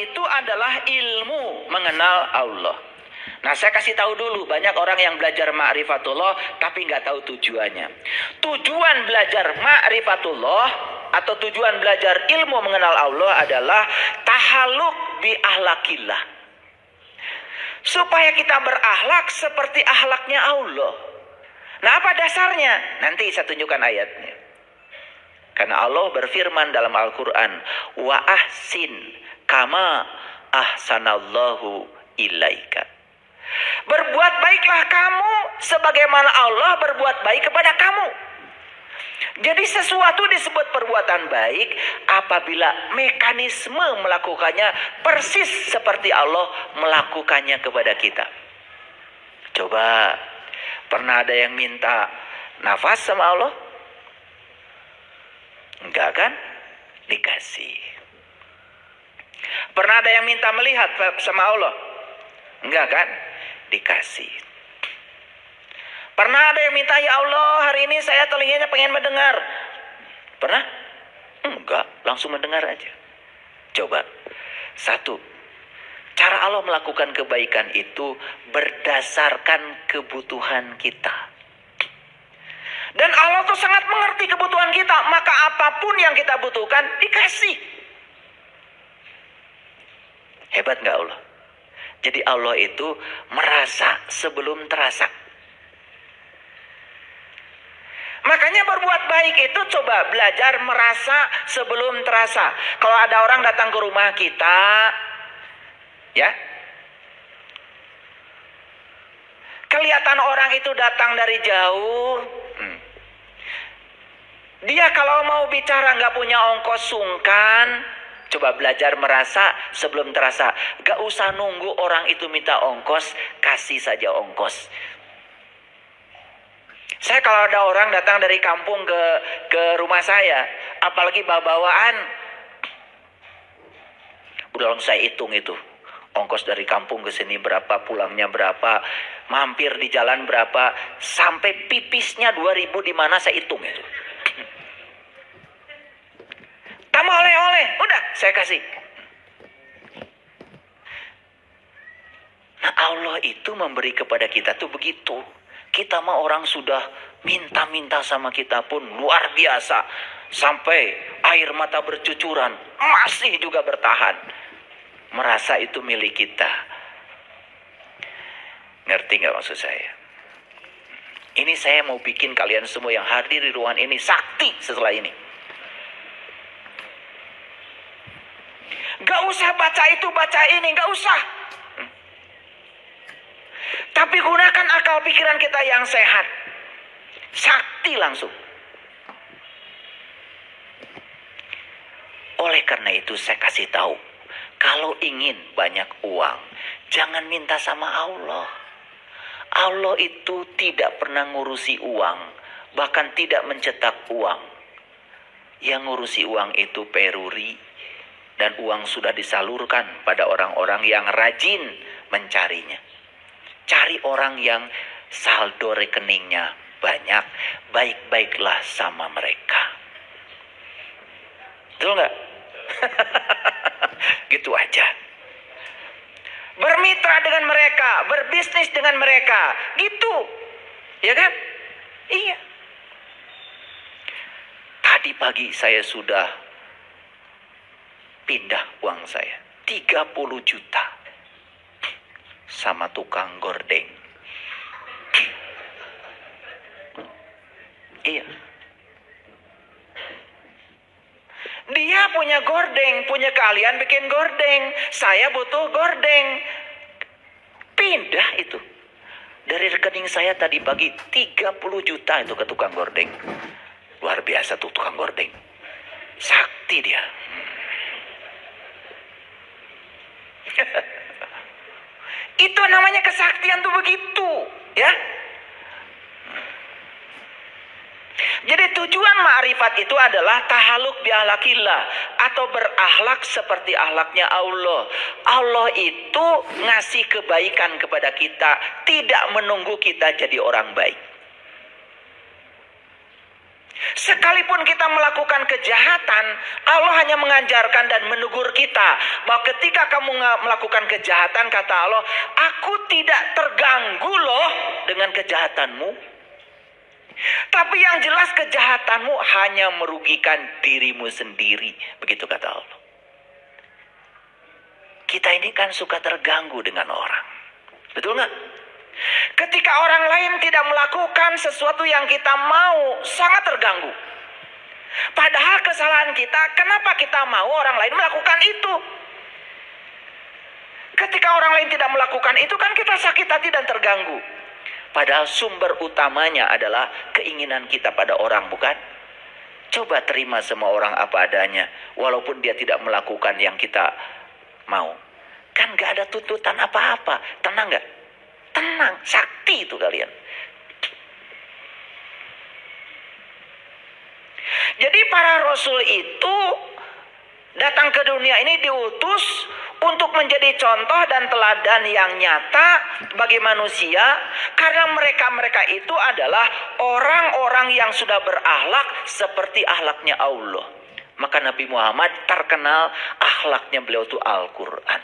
itu adalah ilmu mengenal Allah. Nah, saya kasih tahu dulu, banyak orang yang belajar ma'rifatullah tapi nggak tahu tujuannya. Tujuan belajar ma'rifatullah atau tujuan belajar ilmu mengenal Allah adalah tahalluq bi ahlakillah. Supaya kita berakhlak seperti akhlaknya Allah. Nah, apa dasarnya? Nanti saya tunjukkan ayatnya. Karena Allah berfirman dalam Al-Quran, wa ahsin kama ahsanallahu ilaika. Berbuat baiklah kamu sebagaimana Allah berbuat baik kepada kamu. Jadi sesuatu disebut perbuatan baik apabila mekanisme melakukannya persis seperti Allah melakukannya kepada kita. Coba, pernah ada yang minta nafas sama Allah? Enggak kan? Dikasih. Pernah ada yang minta melihat sama Allah? Enggak kan? Dikasih. Pernah ada yang minta, ya Allah hari ini saya telinganya pengen mendengar. Pernah? Enggak, langsung mendengar aja. Coba. Satu, cara Allah melakukan kebaikan itu berdasarkan kebutuhan kita. Dan Allah tuh sangat mengerti kebutuhan kita. Maka apapun yang kita butuhkan, dikasih. Hebat gak Allah? Jadi Allah itu merasa sebelum terasa. Makanya berbuat baik itu coba belajar merasa sebelum terasa. Kalau ada orang datang ke rumah kita, ya, kelihatan orang itu datang dari jauh. Dia kalau mau bicara nggak punya ongkos sungkan. Coba belajar merasa sebelum terasa. Gak usah nunggu orang itu minta ongkos, kasih saja ongkos. Saya kalau ada orang datang dari kampung ke rumah saya, apalagi bawa-bawaan, udah langsung saya hitung itu. Ongkos dari kampung ke sini berapa, pulangnya berapa, mampir di jalan berapa, sampai pipisnya 2.000 di mana saya hitung itu. Tambah oleh-oleh, udah saya kasih. Nah, Allah itu memberi kepada kita tuh begitu. Kita mah orang sudah minta-minta sama kita pun luar biasa. Sampai air mata bercucuran, masih juga bertahan. Merasa itu milik kita. Ngerti gak maksud saya? Ini saya mau bikin kalian semua yang hadir di ruangan ini sakti setelah ini. Gak usah baca itu, baca ini, gak usah. Tapi gunakan akal pikiran kita yang sehat. Sakti langsung. Oleh karena itu saya kasih tahu. Kalau ingin banyak uang, jangan minta sama Allah. Allah itu tidak pernah ngurusi uang. Bahkan tidak mencetak uang. Yang ngurusi uang itu peruri. Dan uang sudah disalurkan pada orang-orang yang rajin mencarinya. Cari orang yang saldo rekeningnya banyak. Baik-baiklah sama mereka. Betul nggak? Gitu aja. Bermitra dengan mereka. Berbisnis dengan mereka. Gitu. Ya kan? Iya. Tadi pagi saya sudah pindah uang saya 30 juta sama tukang gordeng. Iya. Dia punya gordeng, punya keahlian bikin gordeng. Saya butuh gordeng. Pindah itu. Dari rekening saya tadi pagi 30 juta itu ke tukang gordeng. Luar biasa tuh tukang gordeng. Sakti dia. Itu namanya kesaktian tuh begitu, ya. Jadi tujuan ma'rifat itu adalah tahalluq bi ahlakillah atau berakhlak seperti akhlaknya Allah. Allah itu ngasih kebaikan kepada kita, tidak menunggu kita jadi orang baik. Sekalipun kita melakukan kejahatan, Allah hanya mengajarkan dan menegur kita bahwa ketika kamu melakukan kejahatan, kata Allah, aku tidak terganggu loh dengan kejahatanmu. Tapi yang jelas kejahatanmu hanya merugikan dirimu sendiri. Begitu kata Allah. Kita ini kan suka terganggu dengan orang. Betul nggak? Ketika orang lain tidak melakukan sesuatu yang kita mau, sangat terganggu. Padahal kesalahan kita, kenapa kita mau orang lain melakukan itu? Ketika orang lain tidak melakukan itu, kan kita sakit hati dan terganggu. Padahal sumber utamanya adalah keinginan kita pada orang, bukan? Coba terima semua orang apa adanya, walaupun dia tidak melakukan yang kita mau. Kan gak ada tuntutan apa-apa. Tenang gak? Tenang, sakti itu kalian. Jadi para rasul itu datang ke dunia ini diutus untuk menjadi contoh dan teladan yang nyata bagi manusia. Karena mereka itu adalah orang-orang yang sudah berakhlak seperti akhlaknya Allah. Maka Nabi Muhammad terkenal akhlaknya beliau itu Al-Quran.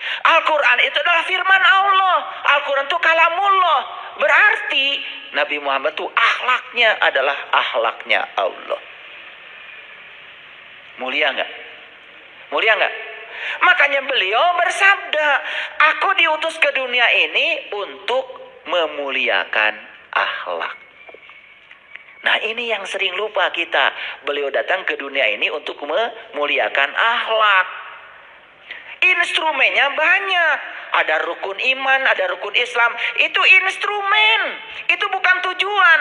Al-Quran itu adalah firman Allah. Al-Quran itu kalamullah. Berarti Nabi Muhammad itu akhlaknya adalah akhlaknya Allah. Mulia nggak? Mulia nggak? Makanya beliau bersabda, aku diutus ke dunia ini untuk memuliakan akhlak. Nah ini yang sering lupa kita. Beliau datang ke dunia ini untuk memuliakan akhlak. Instrumennya banyak. Ada rukun iman, ada rukun Islam. Itu instrumen. Itu bukan tujuan.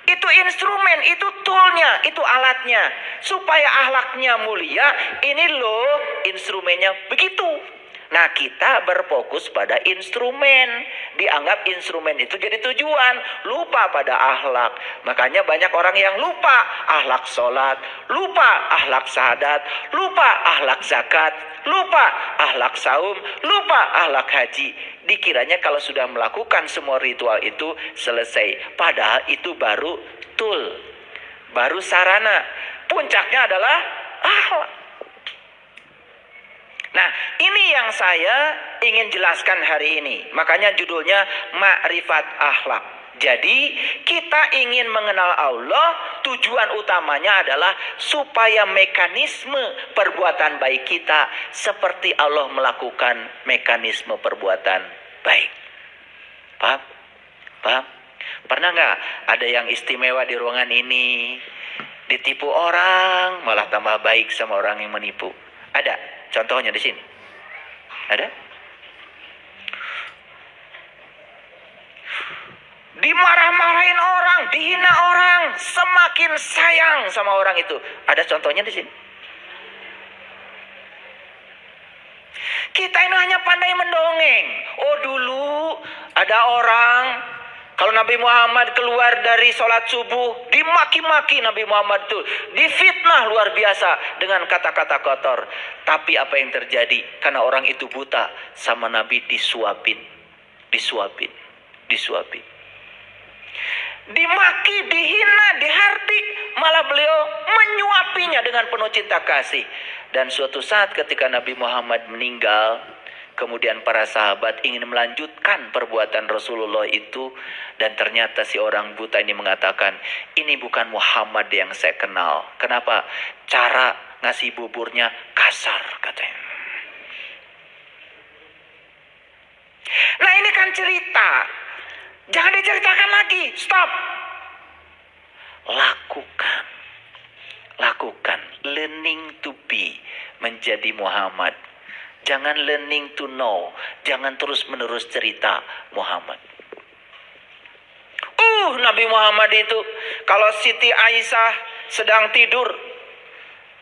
Itu instrumen, itu toolnya, itu alatnya. Supaya akhlaknya mulia, ini loh instrumennya begitu. Nah kita berfokus pada instrumen. Dianggap instrumen itu jadi tujuan. Lupa pada akhlak. Makanya banyak orang yang lupa akhlak sholat. Lupa akhlak syahadat. Lupa akhlak zakat. Lupa akhlak saum. Lupa akhlak haji. Dikiranya kalau sudah melakukan semua ritual itu selesai. Padahal itu baru tool. Baru sarana. Puncaknya adalah akhlak. Nah, ini yang saya ingin jelaskan hari ini. Makanya judulnya Ma'rifat Akhlak. Jadi, kita ingin mengenal Allah, tujuan utamanya adalah supaya mekanisme perbuatan baik kita seperti Allah melakukan mekanisme perbuatan baik. Paham? Paham? Pernah nggak ada yang istimewa di ruangan ini? Ditipu orang, malah tambah baik sama orang yang menipu. Ada? Contohnya di sini. Ada? Dimarah-marahin orang, dihina orang, semakin sayang sama orang itu. Ada contohnya di sini. Kita ini hanya pandai mendongeng. Oh dulu ada orang, kalau Nabi Muhammad keluar dari sholat subuh, dimaki-maki Nabi Muhammad itu. Difitnah luar biasa dengan kata-kata kotor. Tapi apa yang terjadi? Karena orang itu buta, sama Nabi disuapin. Disuapin. Disuapin. Dimaki, dihina, dihardik. Malah beliau menyuapinya dengan penuh cinta kasih. Dan suatu saat ketika Nabi Muhammad meninggal, kemudian para sahabat ingin melanjutkan perbuatan Rasulullah itu. Dan ternyata si orang buta ini mengatakan, ini bukan Muhammad yang saya kenal. Kenapa? Cara ngasih buburnya kasar katanya. Nah ini kan cerita. Jangan diceritakan lagi. Stop. Lakukan. Lakukan. Learning to be. Menjadi Muhammad. Jangan learning to know. Jangan terus-menerus cerita Muhammad. Nabi Muhammad itu kalau Siti Aisyah sedang tidur,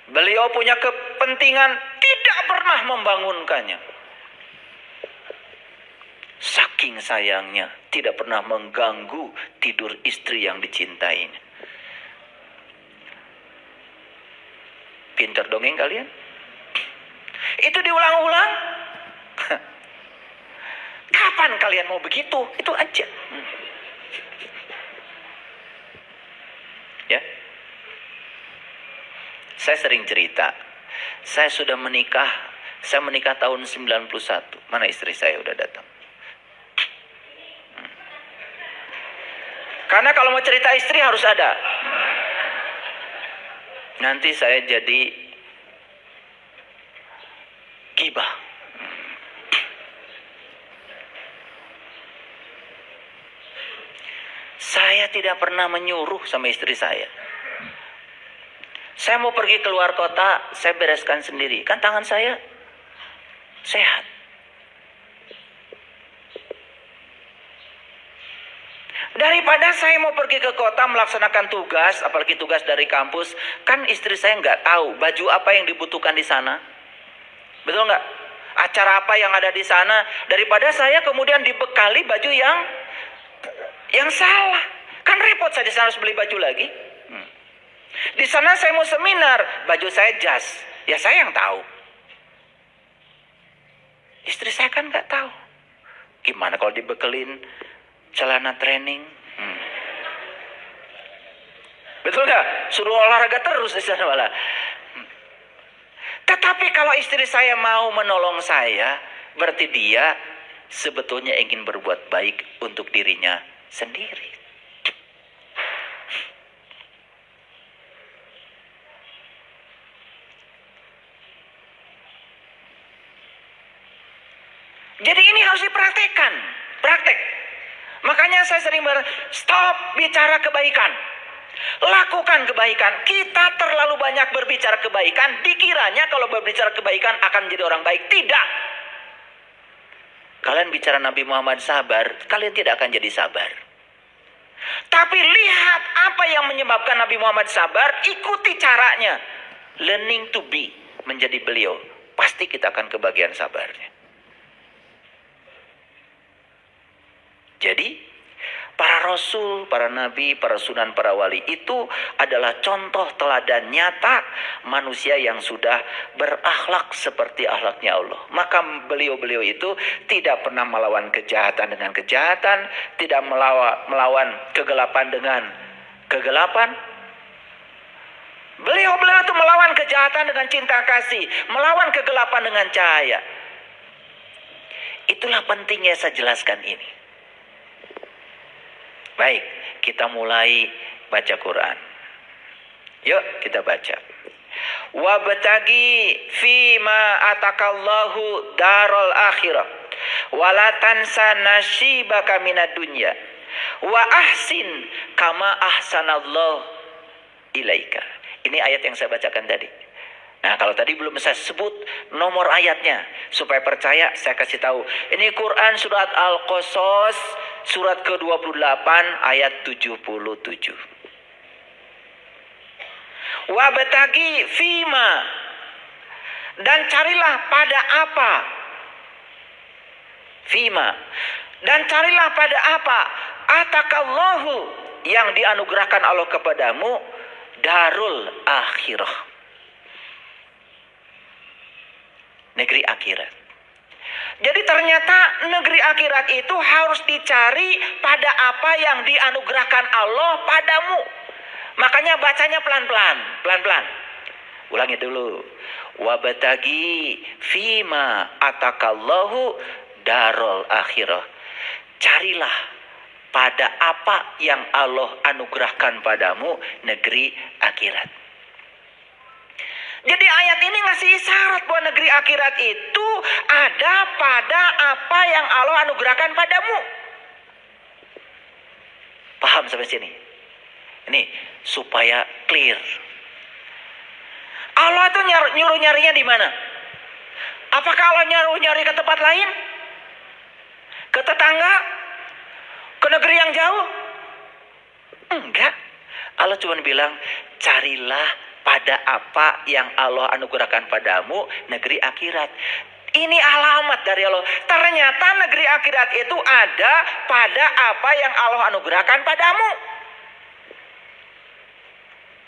beliau punya kepentingan tidak pernah membangunkannya. Saking sayangnya tidak pernah mengganggu tidur istri yang dicintainya. Pintar dongeng kalian? Itu diulang-ulang. Kapan kalian mau begitu? Itu aja. Ya. Saya sering cerita. Saya sudah menikah. Saya menikah tahun 91. Mana istri saya udah datang? Karena kalau mau cerita istri harus ada. Nanti saya jadi gibah. Saya tidak pernah menyuruh sama istri saya. Saya mau pergi keluar kota, saya bereskan sendiri. Kan tangan saya sehat. Daripada saya mau pergi ke kota melaksanakan tugas, apalagi tugas dari kampus, kan istri saya nggak tahu baju apa yang dibutuhkan di sana. Betul nggak? Acara apa yang ada di sana. Daripada saya kemudian dibekali baju yang salah. Kan repot saya di sana harus beli baju lagi. Di sana saya mau seminar, baju saya jas. Ya saya yang tahu. Istri saya kan nggak tahu. Gimana kalau dibekelin celana training? Betul nggak? Suruh olahraga terus di sana malah. Tetapi kalau istri saya mau menolong saya, berarti dia sebetulnya ingin berbuat baik untuk dirinya sendiri. Jadi ini harus dipraktekkan. Praktek. Makanya saya sering stop bicara kebaikan. Lakukan kebaikan. Kita terlalu banyak berbicara kebaikan. Dikiranya kalau berbicara kebaikan akan menjadi orang baik. Tidak. Kalian bicara Nabi Muhammad sabar, kalian tidak akan jadi sabar. Tapi lihat apa yang menyebabkan Nabi Muhammad sabar, ikuti caranya. Learning to be, menjadi beliau. Pasti kita akan kebagian sabarnya. Jadi, para rasul, para nabi, para sunan, para wali itu adalah contoh teladan nyata manusia yang sudah berakhlak seperti akhlaknya Allah. Maka beliau-beliau itu tidak pernah melawan kejahatan dengan kejahatan, tidak melawan kegelapan dengan kegelapan. Beliau-beliau itu melawan kejahatan dengan cinta kasih, melawan kegelapan dengan cahaya. Itulah pentingnya saya jelaskan ini. Baik, kita mulai baca Quran. Yuk kita baca. Wabtagi fima atakallahu darul akhirah wala tansa nasibaka minad dunya wa ahsin kama ahsanallahu ilaika. Ini ayat yang saya bacakan tadi. Nah, kalau tadi belum saya sebut nomor ayatnya supaya percaya, saya kasih tahu. Ini Quran surat Al-Qasas surat ke-28 ayat 77. Wabtagi fima, dan carilah pada apa? Fima, dan carilah pada apa? Atakallahu, yang dianugerahkan Allah kepadamu, darul akhirah, negeri akhirat. Jadi ternyata negeri akhirat itu harus dicari pada apa yang dianugerahkan Allah padamu. Makanya bacanya pelan-pelan, pelan-pelan. Ulangi dulu. Wabtagi fima atakallahu darul akhirah. Carilah pada apa yang Allah anugerahkan padamu, negeri akhirat. Jadi ayat ini ngasih isyarat bahwa negeri akhirat itu ada pada apa yang Allah anugerahkan padamu. Paham sampai sini? Ini supaya clear. Allah itu nyuruh nyarinya di mana? Apakah Allah nyuruh nyari ke tempat lain? Ke tetangga? Ke negeri yang jauh? Enggak. Allah cuma bilang, carilah pada apa yang Allah anugerahkan padamu, negeri akhirat. Ini alamat dari Allah. Ternyata negeri akhirat itu ada pada apa yang Allah anugerahkan padamu.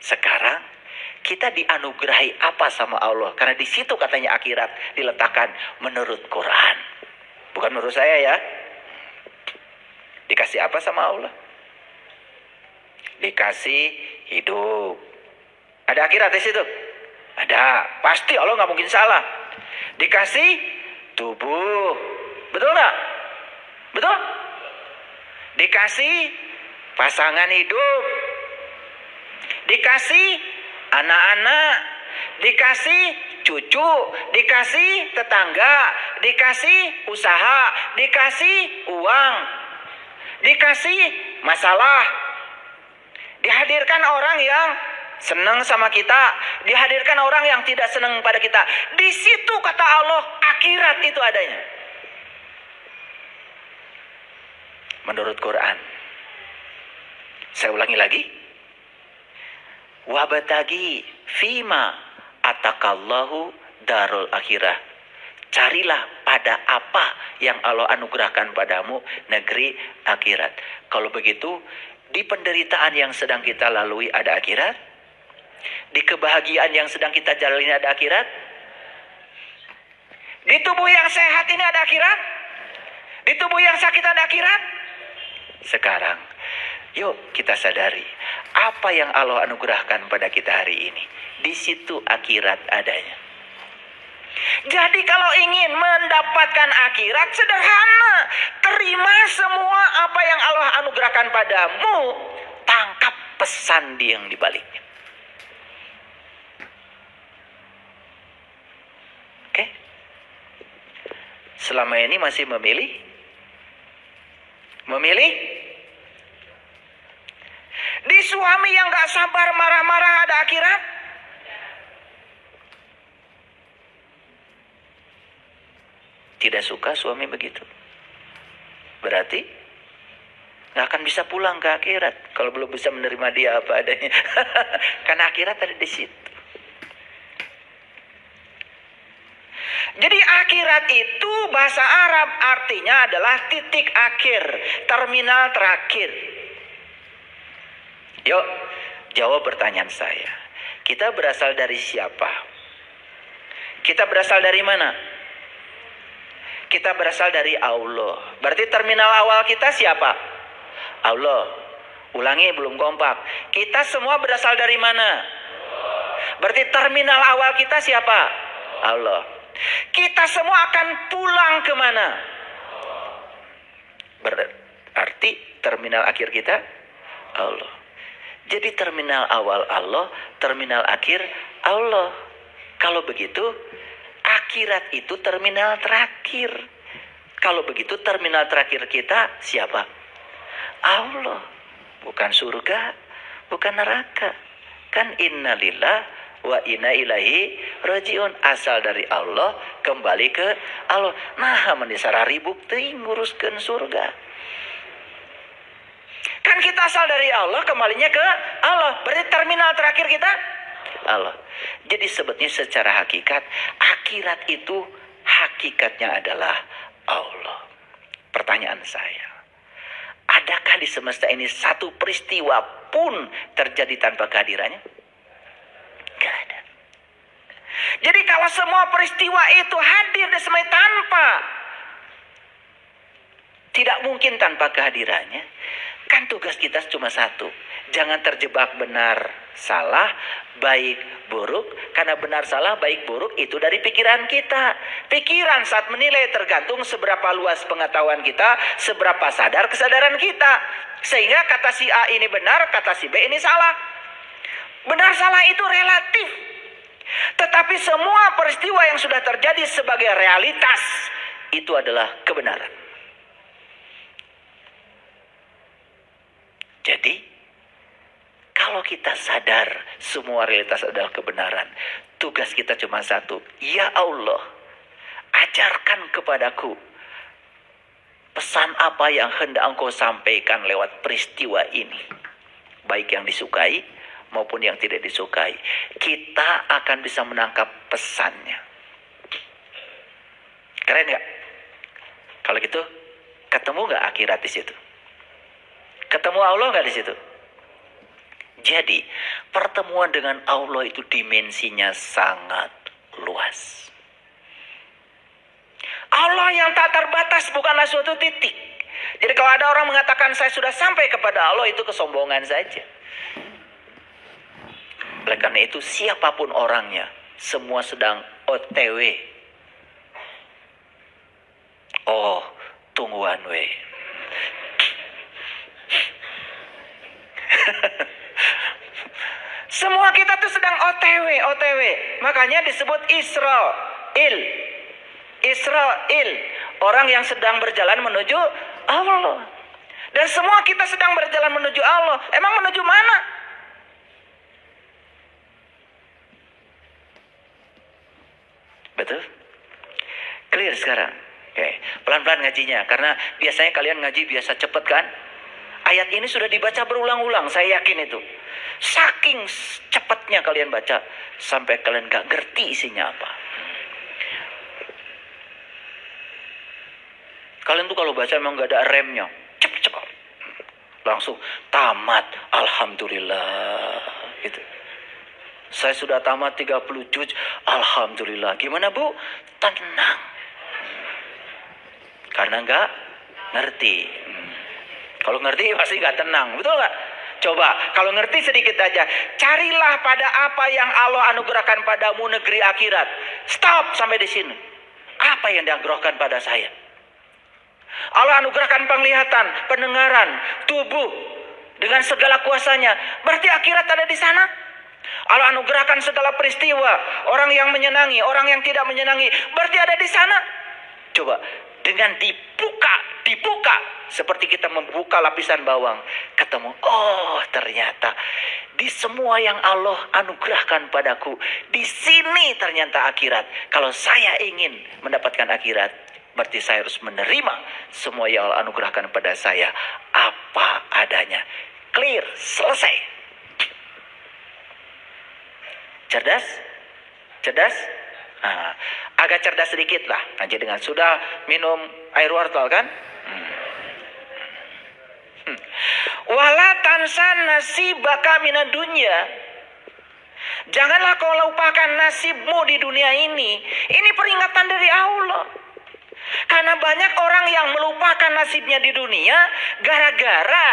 Sekarang kita dianugerahi apa sama Allah? Karena di situ katanya akhirat diletakkan menurut Quran. Bukan menurut saya ya. Dikasih apa sama Allah? Dikasih hidup. Ada akhirat di situ? Ada. Pasti Allah nggak mungkin salah. Dikasih tubuh. Betul nggak? Betul? Dikasih pasangan hidup. Dikasih anak-anak. Dikasih cucu. Dikasih tetangga. Dikasih usaha. Dikasih uang. Dikasih masalah. Dihadirkan orang yang senang sama kita. Dihadirkan orang yang tidak senang pada kita. Di situ kata Allah, akhirat itu adanya. Menurut Quran. Saya ulangi lagi. Wabatagi fima atakallahu darul akhirah. Carilah pada apa yang Allah anugerahkan padamu negeri akhirat. Kalau begitu, di penderitaan yang sedang kita lalui ada akhirat. Di kebahagiaan yang sedang kita jalani ada akhirat. Di tubuh yang sehat ini ada akhirat. Di tubuh yang sakit ada akhirat. Sekarang, yuk kita sadari apa yang Allah anugerahkan pada kita hari ini. Di situ akhirat adanya. Jadi kalau ingin mendapatkan akhirat sederhana. Terima semua apa yang Allah anugerahkan padamu. Tangkap pesan yang dibaliknya. Oke? Selama ini masih memilih? Memilih? Di suami yang gak sabar marah-marah ada akhirat? Tidak suka suami begitu. Berarti gak akan bisa pulang ke akhirat kalau belum bisa menerima dia apa adanya. Karena akhirat ada di situ. Jadi akhirat itu bahasa Arab artinya adalah titik akhir, terminal terakhir. Yuk, jawab pertanyaan saya. Kita berasal dari siapa? Kita berasal dari mana? Kita berasal dari Allah. Berarti terminal awal kita siapa? Allah. Ulangi, belum kompak. Kita semua berasal dari mana? Berarti terminal awal kita siapa? Allah. Kita semua akan pulang kemana? Berarti terminal akhir kita Allah. Jadi terminal awal Allah, terminal akhir Allah. Kalau begitu, akhirat itu terminal terakhir. Kalau begitu terminal terakhir kita siapa? Allah. Bukan surga, bukan neraka. Kan innalillah wa inna ilaihi rajiun. Asal dari Allah, kembali ke Allah. Nah, menisara ribuk teuing nguruskeun surga. Kan kita asal dari Allah, kembalinya ke Allah. Berarti terminal terakhir kita Allah. Jadi sebetulnya secara hakikat, akhirat itu hakikatnya adalah Allah. Pertanyaan saya, adakah di semesta ini satu peristiwa pun terjadi tanpa kehadirannya? Gak ada. Jadi kalau semua peristiwa itu hadir di semesta tanpa, tidak mungkin tanpa kehadirannya. Kan tugas kita cuma satu. Jangan terjebak benar, salah, baik, buruk. Karena benar, salah, baik, buruk itu dari pikiran kita. Pikiran saat menilai tergantung seberapa luas pengetahuan kita, seberapa sadar kesadaran kita. Sehingga kata si A ini benar, kata si B ini salah. Benar salah itu relatif. Tetapi semua peristiwa yang sudah terjadi sebagai realitas itu adalah kebenaran. Jadi, kalau kita sadar semua realitas adalah kebenaran, tugas kita cuma satu. Ya Allah, ajarkan kepadaku pesan apa yang hendak Engkau sampaikan lewat peristiwa ini. Baik yang disukai maupun yang tidak disukai. Kita akan bisa menangkap pesannya. Keren gak? Kalau gitu, ketemu gak akhirat di situ? Ketemu Allah nggak di situ? Jadi, pertemuan dengan Allah itu dimensinya sangat luas. Allah yang tak terbatas bukanlah suatu titik. Jadi kalau ada orang mengatakan saya sudah sampai kepada Allah, itu kesombongan saja. Oleh karena itu, siapapun orangnya, semua sedang OTW. Oh, tunggu one way. Semua kita tuh sedang OTW. Makanya disebut Israel. Orang yang sedang berjalan menuju Allah. Dan semua kita sedang berjalan menuju Allah. Emang menuju mana? Betul? Clear sekarang? Oke, pelan-pelan ngajinya. Karena biasanya kalian ngaji biasa cepet kan? Ayat ini sudah dibaca berulang-ulang, saya yakin itu. Saking cepatnya kalian baca, sampai kalian gak ngerti isinya apa. Kalian tuh kalau baca emang gak ada remnya. Cepet-cepet. Langsung tamat. Alhamdulillah. Gitu. Saya sudah tamat 30 juz. Alhamdulillah. Gimana Bu? Tenang. Karena gak ngerti. Kalau ngerti pasti gak tenang. Betul gak? Coba, kalau ngerti sedikit aja. Carilah pada apa yang Allah anugerahkan padamu negeri akhirat. Stop sampai di sini. Apa yang dianugerahkan pada saya? Allah anugerahkan penglihatan, pendengaran, tubuh dengan segala kuasanya. Berarti akhirat ada di sana. Allah anugerahkan segala peristiwa, orang yang menyenangi, orang yang tidak menyenangi, berarti ada di sana. Coba dengan dibuka seperti kita membuka lapisan bawang, ketemu, oh ternyata di semua yang Allah anugerahkan padaku, di sini ternyata akhirat. Kalau saya ingin mendapatkan akhirat, berarti saya harus menerima semua yang Allah anugerahkan pada saya apa adanya. Clear, selesai. Cerdas? Nah, agak cerdas sedikit lah. Nanti dengan sudah minum air wortel kan? Wala tansan nasibaka minad dunya. Janganlah kau lupakan nasibmu di dunia ini. Ini peringatan dari Allah. Karena banyak orang yang melupakan nasibnya di dunia gara-gara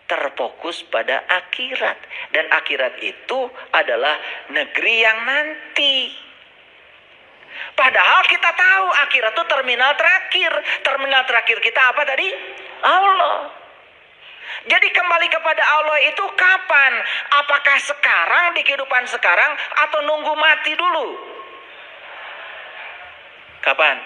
terfokus pada akhirat. Dan akhirat itu adalah negeri yang nanti. Padahal kita tahu akhirat itu terminal terakhir. Terminal terakhir kita apa tadi? Allah. Jadi kembali kepada Allah itu kapan? Apakah sekarang di kehidupan sekarang atau nunggu mati dulu? Kapan?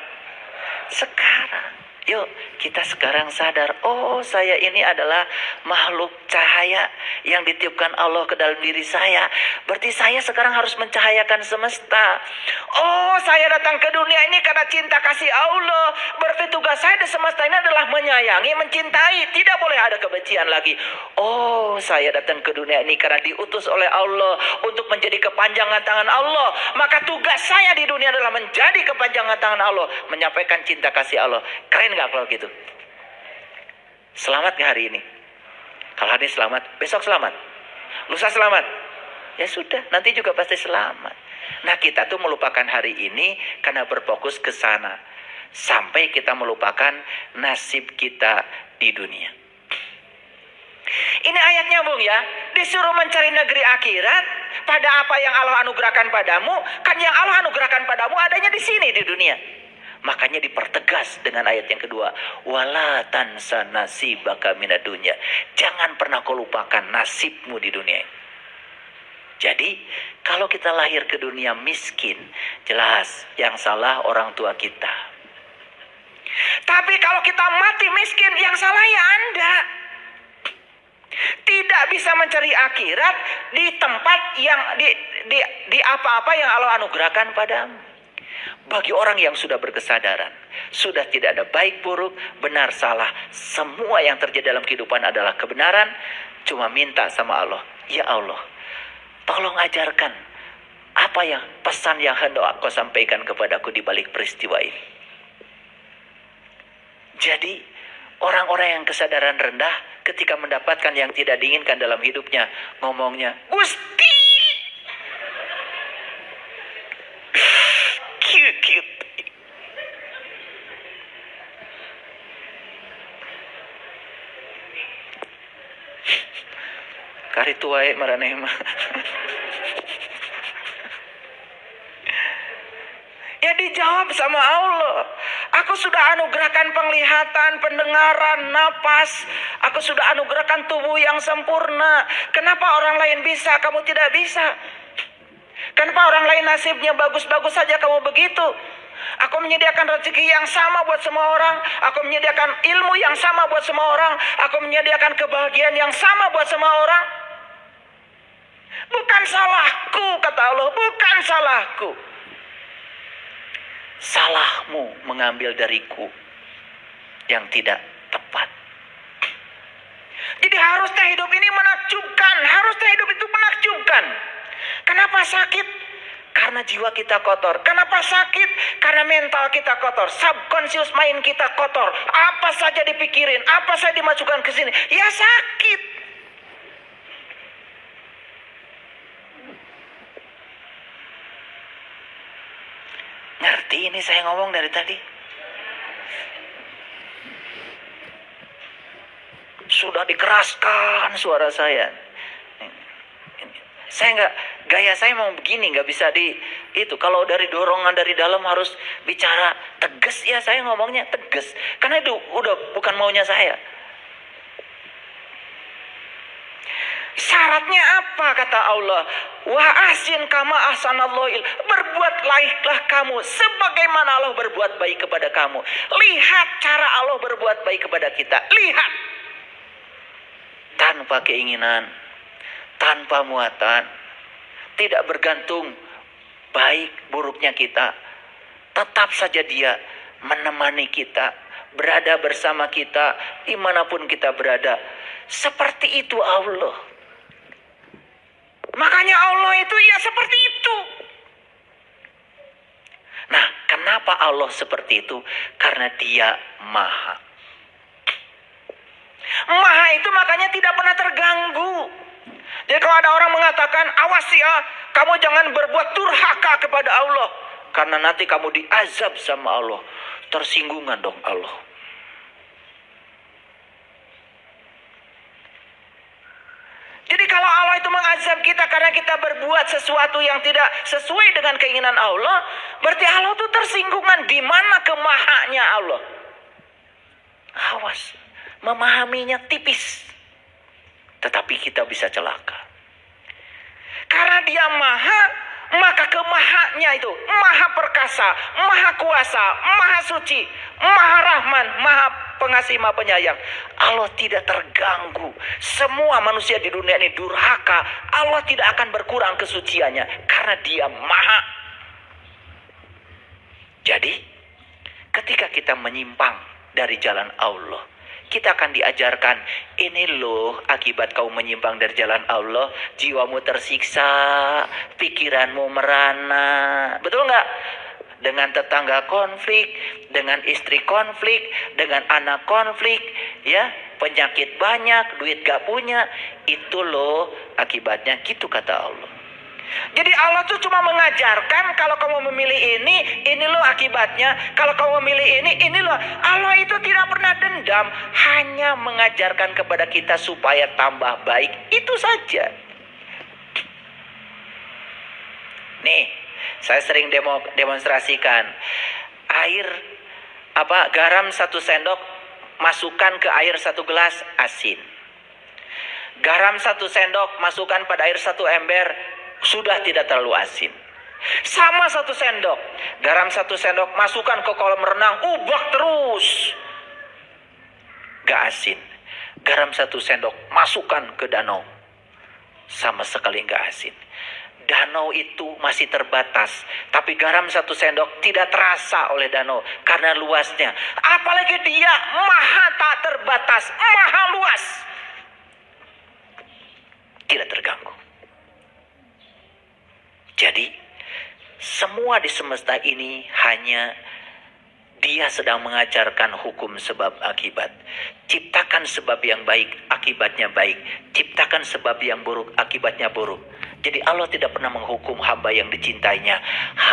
Sekarang. Yuk kita sekarang sadar, oh saya ini adalah makhluk cahaya yang ditiupkan Allah ke dalam diri saya. Berarti saya sekarang harus mencahayakan semesta. Oh saya datang ke dunia ini karena cinta kasih Allah. Berarti tugas saya di semesta ini adalah menyayangi, mencintai. Tidak boleh ada kebencian lagi. Oh saya datang ke dunia ini karena diutus oleh Allah untuk menjadi kepanjangan tangan Allah. Maka tugas saya di dunia adalah menjadi kepanjangan tangan Allah, menyampaikan cinta kasih Allah. Keren gak kalau gitu? Selamat gak hari ini? Kalau hari ini selamat, besok selamat, lusa selamat, ya sudah, nanti juga pasti selamat. Nah kita tuh melupakan hari ini karena berfokus ke sana, sampai kita melupakan nasib kita di dunia. Ini ayatnya Bung ya, disuruh mencari negeri akhirat pada apa yang Allah anugerahkan padamu. Kan yang Allah anugerahkan padamu adanya di sini di dunia. Makanya dipertegas dengan ayat yang kedua, wala tansa nasibaka minad dunya. Jangan pernah kau lupakan nasibmu di dunia. Jadi kalau kita lahir ke dunia miskin, jelas yang salah orang tua kita. Tapi kalau kita mati miskin, yang salah ya Anda. Tidak bisa mencari akhirat di tempat yang di apa-apa yang Allah anugerahkan padamu. Bagi orang yang sudah berkesadaran, sudah tidak ada baik buruk, benar salah, semua yang terjadi dalam kehidupan adalah kebenaran, cuma minta sama Allah, ya Allah, tolong ajarkan apa yang pesan yang hendak Kau sampaikan kepadaku di balik peristiwa ini. Jadi orang-orang yang kesadaran rendah ketika mendapatkan yang tidak diinginkan dalam hidupnya, ngomongnya, Gusti, cute. Kari tuae maraneh mah. Dijawab sama Allah. Aku sudah anugerahkan penglihatan, pendengaran, napas. Aku sudah anugerahkan tubuh yang sempurna. Kenapa orang lain bisa, kamu tidak bisa? Kenapa orang lain nasibnya bagus-bagus saja, kamu begitu? Aku menyediakan rezeki yang sama buat semua orang. Aku menyediakan ilmu yang sama buat semua orang. Aku menyediakan kebahagiaan yang sama buat semua orang. Bukan salahku, kata Allah. Bukan salahku. Salahmu mengambil dariku yang tidak tepat. Jadi harusnya hidup ini menakjubkan. Harusnya hidup itu menakjubkan. Kenapa sakit? Karena jiwa kita kotor. Kenapa sakit? Karena mental kita kotor. Subconscious mind kita kotor. Apa saja dipikirin, apa saja dimasukkan ke sini, ya sakit. Ngerti ini saya ngomong dari tadi? Sudah dikeraskan suara saya. Saya nggak, gaya saya mau begini, nggak bisa di itu. Kalau dari dorongan dari dalam harus bicara tegas, ya saya ngomongnya tegas. Karena itu udah bukan maunya saya. Syaratnya apa kata Allah? Wa ahsin kama ahsanallahu. Berbuat baiklah kamu sebagaimana Allah berbuat baik kepada kamu. Lihat cara Allah berbuat baik kepada kita. Lihat. Tanpa keinginan, tanpa muatan, tidak bergantung baik buruknya kita. Tetap saja Dia menemani kita, berada bersama kita dimanapun kita berada. Seperti itu Allah. Makanya Allah itu ya seperti itu. Nah, kenapa Allah seperti itu? Karena Dia Maha. Maha itu makanya tidak pernah terganggu. Jadi kalau ada orang mengatakan, awas ya, kamu jangan berbuat durhaka kepada Allah. Karena nanti kamu diazab sama Allah. Tersinggungan dong Allah. Jadi kalau Allah itu mengazab kita karena kita berbuat sesuatu yang tidak sesuai dengan keinginan Allah, berarti Allah itu tersinggungan. Di mana kemahanya Allah? Awas, memahaminya tipis. Tetapi kita bisa celaka. Karena Dia Maha, maka kemahanya itu Maha perkasa, Maha kuasa, Maha suci, Maha rahman, Maha pengasih, Maha penyayang. Allah tidak terganggu. Semua manusia di dunia ini durhaka, Allah tidak akan berkurang kesuciannya karena Dia Maha. Jadi ketika kita menyimpang dari jalan Allah, kita akan diajarkan, ini loh akibat kau menyimpang dari jalan Allah, jiwamu tersiksa, pikiranmu merana. Betul nggak? Dengan tetangga konflik, dengan istri konflik, dengan anak konflik, ya, penyakit banyak, duit gak punya, itu loh akibatnya, gitu kata Allah. Jadi Allah tuh cuma mengajarkan, kalau kamu memilih ini loh akibatnya. Kalau kamu memilih ini loh. Allah itu tidak pernah dendam, hanya mengajarkan kepada kita supaya tambah baik. Itu saja. Nih, saya sering demonstrasikan. Garam 1 sendok masukkan ke air 1 gelas asin. Garam 1 sendok masukkan pada air 1 ember, sudah tidak terlalu asin. Sama 1 sendok, garam 1 sendok masukkan ke kolam renang, ubah terus, gak asin. Garam 1 sendok masukkan ke danau, sama sekali gak asin. Danau itu masih terbatas, tapi garam 1 sendok tidak terasa oleh danau karena luasnya. Apalagi Dia Maha tak terbatas, Maha luas, tidak terganggu. Jadi, semua di semesta ini hanya Dia sedang mengajarkan hukum sebab akibat. Ciptakan sebab yang baik, akibatnya baik. Ciptakan sebab yang buruk, akibatnya buruk. Jadi Allah tidak pernah menghukum hamba yang dicintainya,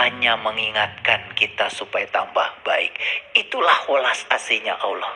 hanya mengingatkan kita supaya tambah baik. Itulah welas asihnya Allah.